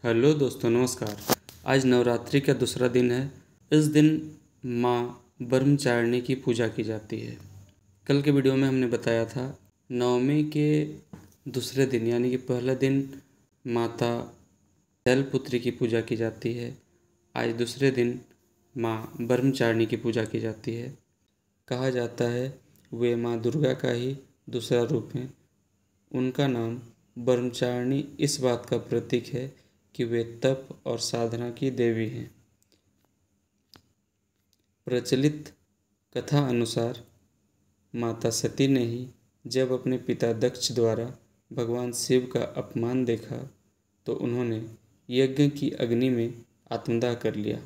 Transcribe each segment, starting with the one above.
Hello दोस्तों, नमस्कार। आज नवरात्रि का दूसरा दिन है। इस दिन माँ ब्रह्मचारिणी की पूजा की जाती है। कल के वीडियो में हमने बताया था नवमी के दूसरे दिन यानी कि पहले दिन माता शैलपुत्री की पूजा की जाती है। आज दूसरे दिन माँ ब्रह्मचारिणी की पूजा की जाती है। कहा जाता है वे माँ दुर्गा का ही दूसरा रूप हैं। उनका नाम ब्रह्मचारिणी इस बात का प्रतीक है कि वे तप और साधना की देवी हैं। प्रचलित कथा अनुसार माता सती ने ही जब अपने पिता दक्ष द्वारा भगवान शिव का अपमान देखा तो उन्होंने यज्ञ की अग्नि में आत्मदाह कर लिया।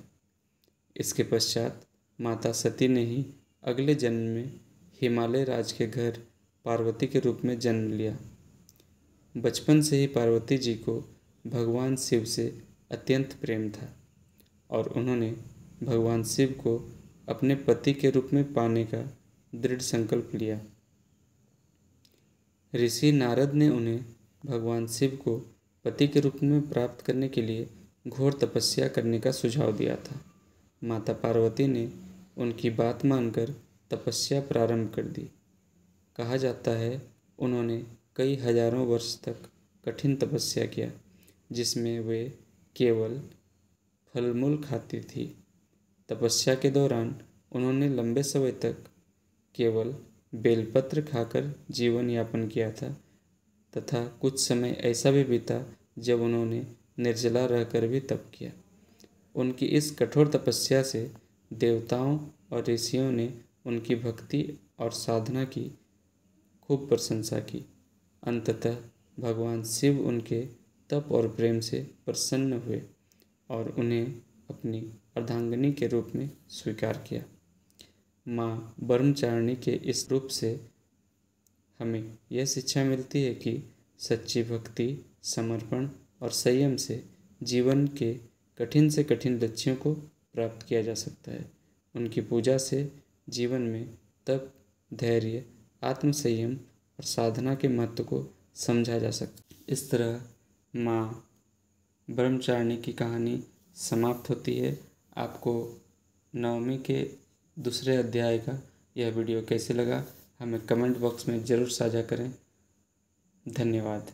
इसके पश्चात माता सती ने ही अगले जन्म में हिमालय राज के घर पार्वती के रूप में जन्म लिया। बचपन से ही पार्वती जी को भगवान शिव से अत्यंत प्रेम था और उन्होंने भगवान शिव को अपने पति के रूप में पाने का दृढ़ संकल्प लिया। ऋषि नारद ने उन्हें भगवान शिव को पति के रूप में प्राप्त करने के लिए घोर तपस्या करने का सुझाव दिया था। माता पार्वती ने उनकी बात मानकर तपस्या प्रारंभ कर दी। कहा जाता है उन्होंने कई हजारों वर्ष तक कठिन तपस्या किया, जिसमें वे केवल फलमूल खाती थी। तपस्या के दौरान उन्होंने लंबे समय तक केवल बेलपत्र खाकर जीवन यापन किया था तथा कुछ समय ऐसा भी बीता जब उन्होंने निर्जला रहकर भी तप किया। उनकी इस कठोर तपस्या से देवताओं और ऋषियों ने उनकी भक्ति और साधना की खूब प्रशंसा की। अंततः भगवान शिव उनके तप और प्रेम से प्रसन्न हुए और उन्हें अपनी अर्धांगिनी के रूप में स्वीकार किया। माँ ब्रह्मचारिणी के इस रूप से हमें यह शिक्षा मिलती है कि सच्ची भक्ति, समर्पण और संयम से जीवन के कठिन से कठिन लक्ष्यों को प्राप्त किया जा सकता है। उनकी पूजा से जीवन में तप, धैर्य, आत्मसंयम और साधना के महत्व को समझा जा सकता है। इस तरह माँ ब्रह्मचारिणी की कहानी समाप्त होती है। आपको नवमी के दूसरे अध्याय का यह वीडियो कैसे लगा हमें कमेंट बॉक्स में ज़रूर साझा करें। धन्यवाद।